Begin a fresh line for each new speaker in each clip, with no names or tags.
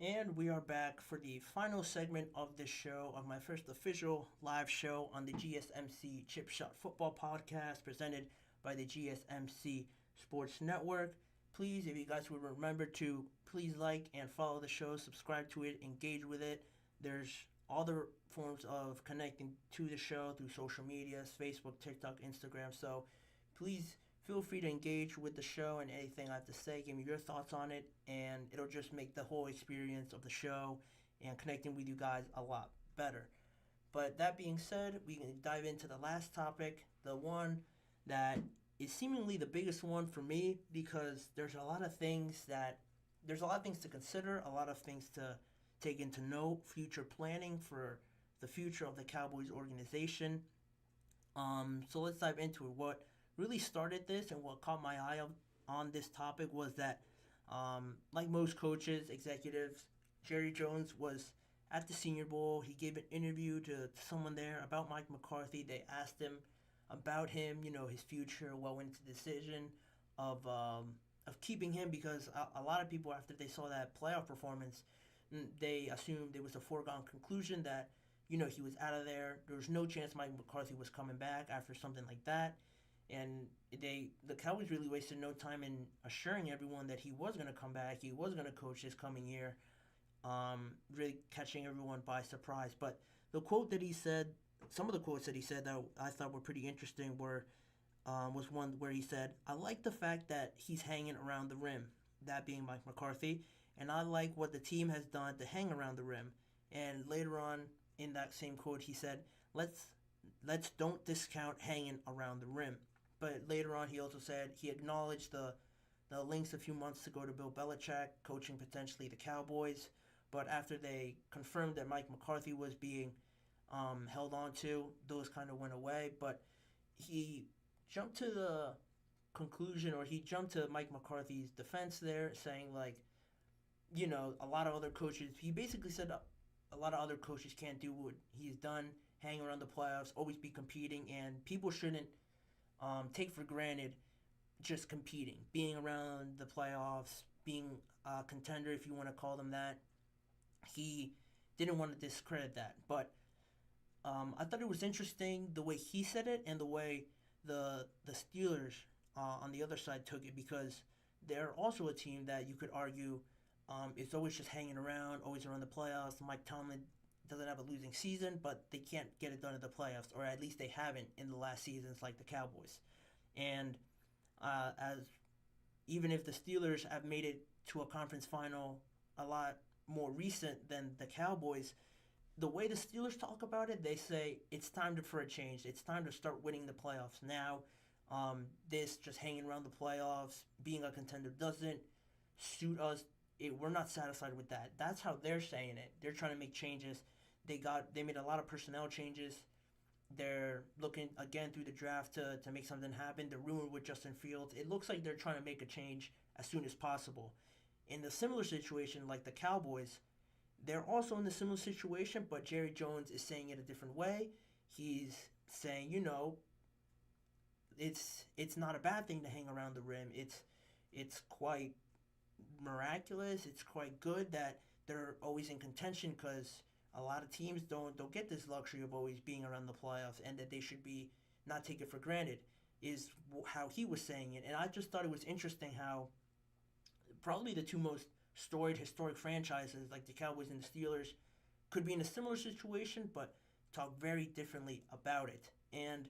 And we are back for the final segment of this show, of my first official live show on the GSMC Chip Shot Football Podcast presented by the GSMC Sports Network. Please, if you guys would remember to please like and follow the show, subscribe to it, engage with it. There's other forms of connecting to the show through social medias, Facebook, TikTok, Instagram. So please feel free to engage with the show and anything I have to say. Give me your thoughts on it, and it'll just make the whole experience of the show and connecting with you guys a lot better. But that being said, we can dive into the last topic, the one that is seemingly the biggest one for me because there's a lot of things to consider, a lot of things to take into note, future planning for the future of the Cowboys organization. So let's dive into it. What really started this and what caught my eye on this topic was that, like most coaches, executives, Jerry Jones was at the Senior Bowl. He gave an interview to someone there about Mike McCarthy. They asked him about him, his future, what went into the decision of keeping him because a lot of people, after they saw that playoff performance, they assumed it was a foregone conclusion that, he was out of there. There was no chance Mike McCarthy was coming back after something like that. And the Cowboys really wasted no time in assuring everyone that he was going to come back, he was going to coach this coming year, really catching everyone by surprise. But the quote that he said, some of the quotes that he said that I thought were pretty interesting was one where he said, "I like the fact that he's hanging around the rim," that being Mike McCarthy, "and I like what the team has done to hang around the rim." And later on in that same quote, he said, let's don't discount hanging around the rim." But later on, he also said he acknowledged the links a few months ago to Bill Belichick, coaching potentially the Cowboys. But after they confirmed that Mike McCarthy was being held on to, those kind of went away. But he jumped to the conclusion, or he jumped to Mike McCarthy's defense there, saying, a lot of other coaches, he basically said a lot of other coaches can't do what he's done, hang around the playoffs, always be competing, and people shouldn't take for granted just competing, being around the playoffs, being a contender, if you want to call them that. He didn't want to discredit that. But I thought it was interesting the way he said it and the way the Steelers on the other side took it, because they're also a team that you could argue is always just hanging around, always around the playoffs. Mike Tomlin doesn't have a losing season, but they can't get it done at the playoffs, or at least they haven't in the last seasons like the Cowboys. And as even if the Steelers have made it to a conference final a lot more recent than the Cowboys, the way the Steelers talk about it, they say it's time for a change. It's time to start winning the playoffs now. This just hanging around the playoffs, being a contender doesn't suit us. We're not satisfied with that. That's how they're saying it. They're trying to make changes. They made a lot of personnel changes. They're looking again through the draft to make something happen. They're ruined with Justin Fields. It looks like they're trying to make a change as soon as possible. In a similar situation like the Cowboys, they're also in a similar situation, but Jerry Jones is saying it a different way. He's saying, it's not a bad thing to hang around the rim. It's quite miraculous. It's quite good that they're always in contention, because a lot of teams don't get this luxury of always being around the playoffs, and that they should be not take it for granted, is how he was saying it. And I just thought it was interesting how probably the two most storied historic franchises like the Cowboys and the Steelers could be in a similar situation, but talk very differently about it. And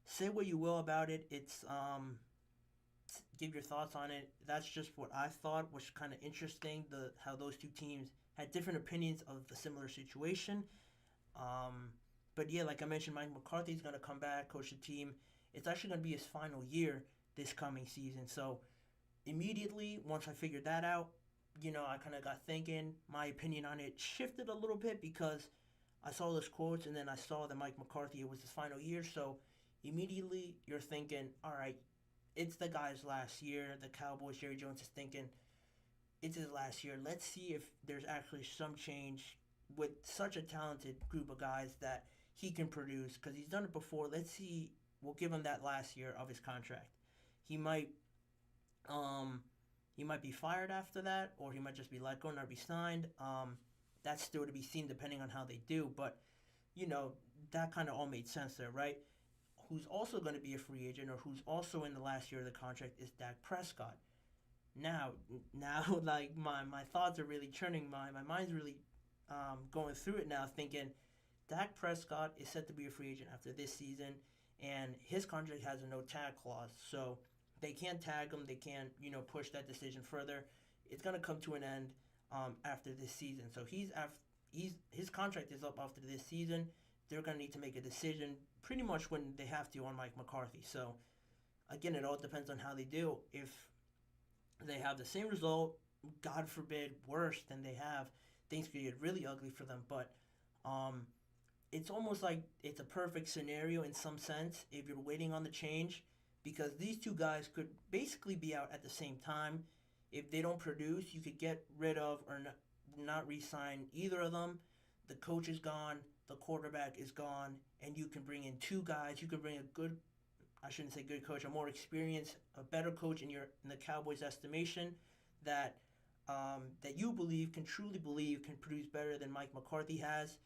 say what you will about it, it's give your thoughts on it. That's just what I thought was kind of interesting, how those two teams had different opinions of the similar situation. But yeah, like I mentioned, Mike McCarthy's going to come back, coach the team. It's actually going to be his final year this coming season. So immediately, once I figured that out, I kind of got thinking. My opinion on it shifted a little bit because I saw those quotes, and then I saw that Mike McCarthy, it was his final year. So immediately you're thinking, all right, it's the guy's last year. The Cowboys, Jerry Jones is thinking, it's his last year. Let's see if there's actually some change with such a talented group of guys that he can produce, because he's done it before. Let's see. We'll give him that last year of his contract. He might he might be fired after that, or he might just be let go and not be signed. That's still to be seen depending on how they do. But, that kind of all made sense there, right? Who's also going to be a free agent or who's also in the last year of the contract is Dak Prescott. Now, like my thoughts are really churning. My mind's really going through it now, thinking Dak Prescott is set to be a free agent after this season, and his contract has a no tag clause, so they can't tag him. They can't push that decision further. It's gonna come to an end after this season. So his contract is up after this season. They're gonna need to make a decision pretty much when they have to on Mike McCarthy. So again, it all depends on how they do. If they have the same result, God forbid, worse than they have, things could get really ugly for them. But it's almost like it's a perfect scenario in some sense if you're waiting on the change, because these two guys could basically be out at the same time. If they don't produce, you could get rid of or not re-sign either of them. The coach is gone, the quarterback is gone, and you can bring in two guys. You can bring a good, I shouldn't say good coach, a more experienced, a better coach in the Cowboys' estimation that you truly believe can produce better than Mike McCarthy has.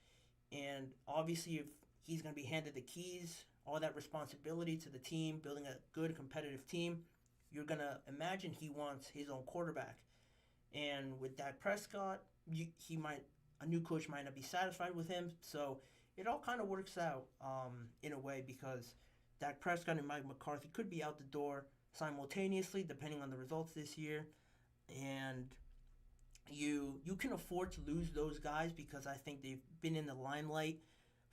And obviously, if he's going to be handed the keys, all that responsibility to the team, building a good competitive team, you're going to imagine he wants his own quarterback. And with Dak Prescott, a new coach might not be satisfied with him. So it all kind of works out in a way, because Dak Prescott and Mike McCarthy could be out the door simultaneously, depending on the results this year. And you can afford to lose those guys, because I think they've been in the limelight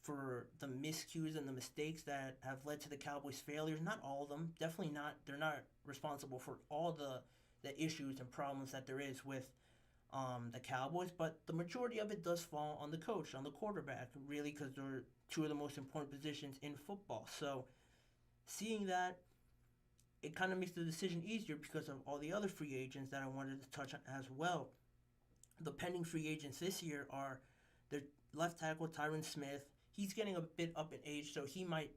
for the miscues and the mistakes that have led to the Cowboys' failures. Not all of them, definitely not. They're not responsible for all the issues and problems that there is with the Cowboys, but the majority of it does fall on the coach, on the quarterback, really, because they're two of the most important positions in football. So seeing that, it kind of makes the decision easier because of all the other free agents that I wanted to touch on as well. The pending free agents this year are the left tackle Tyron Smith. He's getting a bit up in age, so he might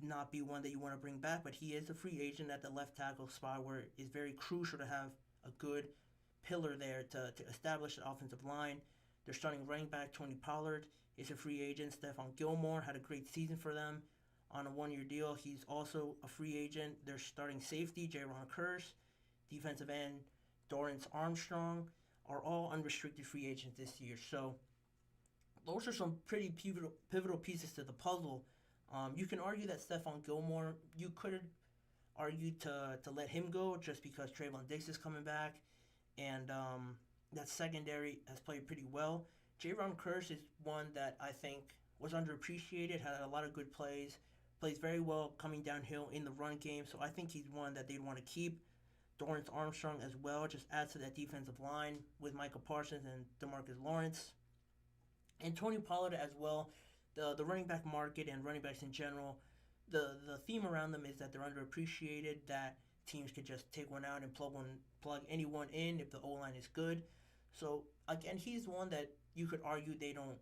not be one that you want to bring back, but he is a free agent at the left tackle spot, where it's very crucial to have a good pillar there to establish the offensive line. They're starting running back Tony Pollard is a free agent. Stephon Gilmore had a great season for them on a one-year deal. He's also a free agent. They're starting safety Jaron Kearse, defensive end Dorrance Armstrong are all unrestricted free agents this year. So those are some pretty pivotal pieces to the puzzle. You can argue that Stephon Gilmore, you could argue to let him go just because Trayvon Diggs is coming back, and that secondary has played pretty well. Jaron Kearse is one that I think was underappreciated, had a lot of good plays very well coming downhill in the run game, so I think he's one that they'd want to keep. Dorrance Armstrong as well just adds to that defensive line with Michael Parsons and DeMarcus Lawrence. And Tony Pollard as well. The running back market and running backs in general, the theme around them is that they're underappreciated, that teams could just take one out and plug anyone in if the O-line is good. So, again, he's one that you could argue they don't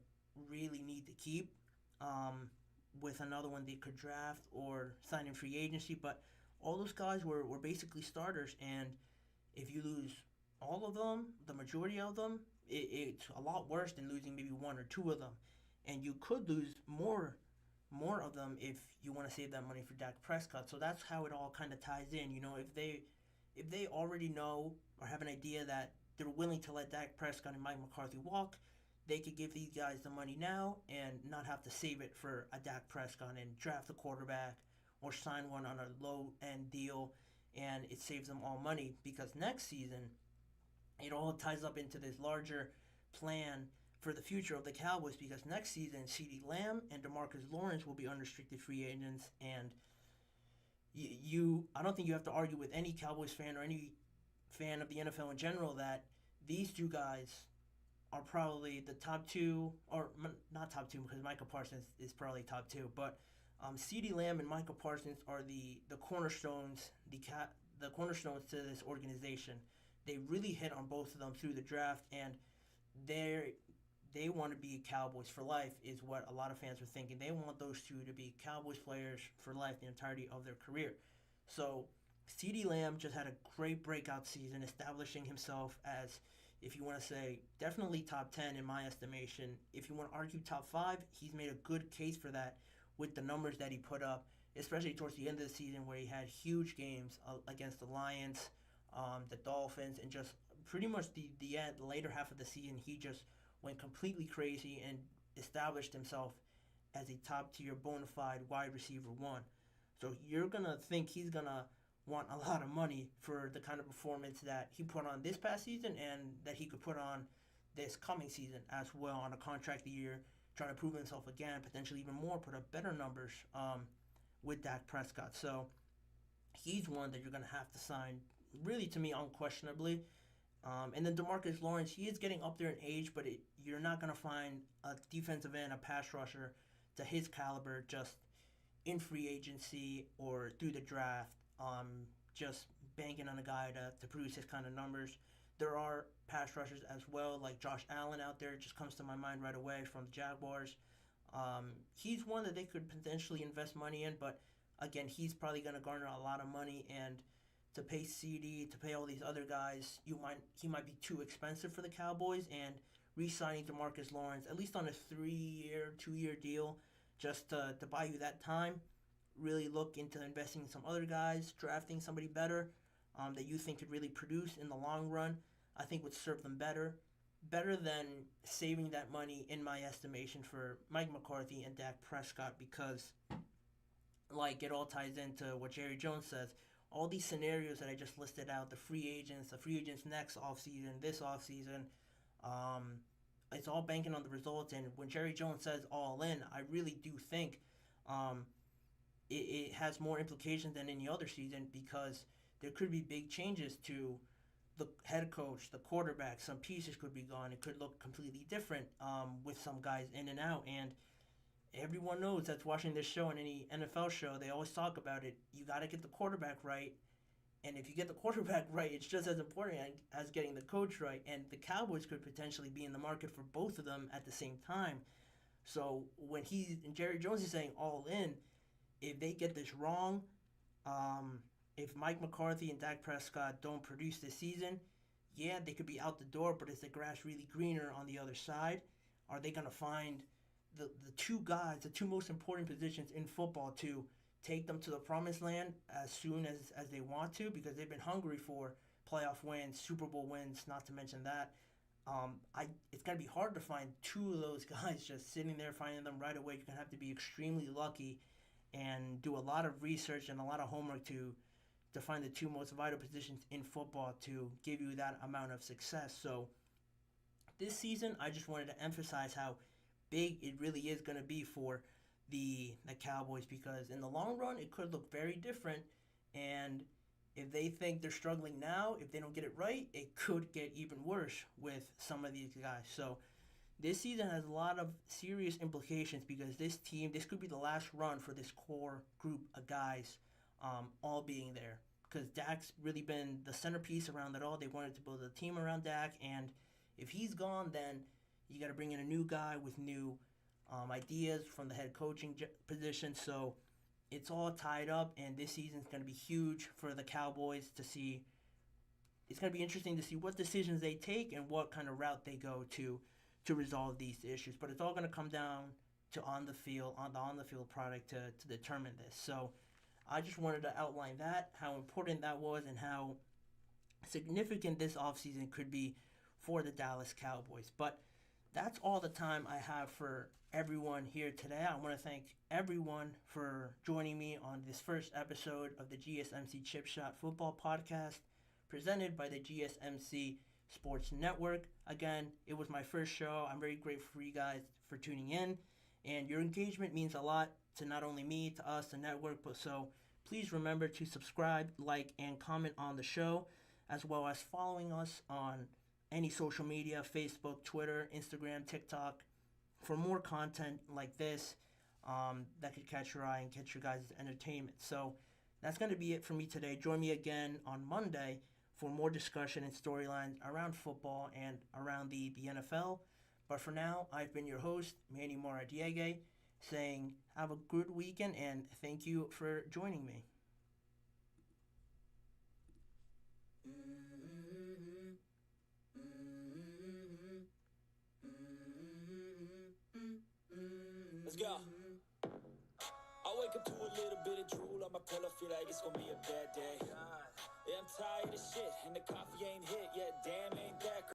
really need to keep. With another one they could draft or sign in free agency, but all those guys were basically starters, and if you lose all of them, the majority of them, it's a lot worse than losing maybe one or two of them. And you could lose more of them if you want to save that money for Dak Prescott. So that's how it all kind of ties in. If they already know or have an idea that they're willing to let Dak Prescott and Mike McCarthy walk, they could give these guys the money now and not have to save it for a Dak Prescott and draft a quarterback or sign one on a low-end deal, and it saves them all money, because next season it all ties up into this larger plan for the future of the Cowboys, because next season CeeDee Lamb and DeMarcus Lawrence will be unrestricted free agents, and I don't think you have to argue with any Cowboys fan or any fan of the NFL in general that these two guys are probably the top two, or not top two because Michael Parsons is probably top two, but CeeDee Lamb and Michael Parsons are the cornerstones, the cornerstones to this organization. They really hit on both of them through the draft, and they want to be Cowboys for life is what a lot of fans are thinking. They want those two to be Cowboys players for life the entirety of their career. So CeeDee Lamb just had a great breakout season, establishing himself as, if you want to say, definitely top 10 in my estimation. If you want to argue top 5, he's made a good case for that with the numbers that he put up, especially towards the end of the season where he had huge games against the Lions, the Dolphins, and just pretty much the later half of the season, he just went completely crazy and established himself as a top tier bona fide wide receiver one. So you're going to think he's going to want a lot of money for the kind of performance that he put on this past season and that he could put on this coming season as well on a contract year, trying to prove himself again, potentially even more, put up better numbers with Dak Prescott. So he's one that you're going to have to sign, really, to me, unquestionably. And then DeMarcus Lawrence, he is getting up there in age, but you're not going to find a defensive end, a pass rusher to his caliber just in free agency or through the draft, just banking on a guy to produce his kind of numbers. There are pass rushers as well, like Josh Allen out there, just comes to my mind right away from the Jaguars. He's one that they could potentially invest money in, but again, he's probably going to garner a lot of money, and to pay CD, to pay all these other guys, he might be too expensive for the Cowboys, and re-signing DeMarcus Lawrence, at least on a 3-year, 2-year deal, just to buy you that time. Really look into investing in some other guys, drafting somebody better that you think could really produce in the long run. I think would serve them better than saving that money, in my estimation, for Mike McCarthy and Dak Prescott, because like it all ties into what Jerry Jones says. All these scenarios that I just listed out, the free agents next offseason, this offseason, it's all banking on the results. And when Jerry Jones says all in, I really do think it has more implications than any other season, because there could be big changes to the head coach, the quarterback. Some pieces could be gone. It could look completely different with some guys in and out. And everyone knows that's watching this show and any NFL show, they always talk about it. You got to get the quarterback right. And if you get the quarterback right, it's just as important as getting the coach right. And the Cowboys could potentially be in the market for both of them at the same time. So when Jerry Jones is saying all in, if they get this wrong, if Mike McCarthy and Dak Prescott don't produce this season, yeah, they could be out the door, but is the grass really greener on the other side? Are they going to find the two guys, the two most important positions in football, to take them to the promised land as soon as they want to, because they've been hungry for playoff wins, Super Bowl wins, not to mention that. It's going to be hard to find two of those guys just sitting there, finding them right away. You're going to have to be extremely lucky and do a lot of research and a lot of homework to find the two most vital positions in football to give you that amount of success. So this season, I just wanted to emphasize how big it really is going to be for the Cowboys, because in the long run, it could look very different. And if they think they're struggling now, if they don't get it right, it could get even worse with some of these guys. So this season has a lot of serious implications, because this could be the last run for this core group of guys all being there. Because Dak's really been the centerpiece around it all. They wanted to build a team around Dak, and if he's gone, then you got to bring in a new guy with new ideas from the head coaching position. So it's all tied up, and this season's going to be huge for the Cowboys to see. It's going to be interesting to see what decisions they take and what kind of route they go to resolve these issues. But it's all going to come down to the on the field product to determine this. So I just wanted to outline that, how important that was, and how significant this offseason could be for the Dallas Cowboys. But that's all the time I have for everyone here today. I want to thank everyone for joining me on this first episode of the GSMC Chip Shot Football Podcast, presented by the GSMC Sports Network. Again, it was my first show. I'm very grateful for you guys for tuning in, and your engagement means a lot to not only me, to us, the network, but so please remember to subscribe, like, and comment on the show, as well as following us on any social media, Facebook, Twitter, Instagram, TikTok, for more content like this that could catch your eye and catch your guys' entertainment. So that's going to be it for me today. Join me again on Monday for more discussion and storylines around football and around the NFL. But for now, I've been your host, Manny Moradiege, saying have a good weekend and thank you for joining me.
Let's go. I wake up to a little bit of drool on my pillow, feel like it's gonna be a bad day. Yeah, I'm tired of shit, and the coffee ain't hit yet.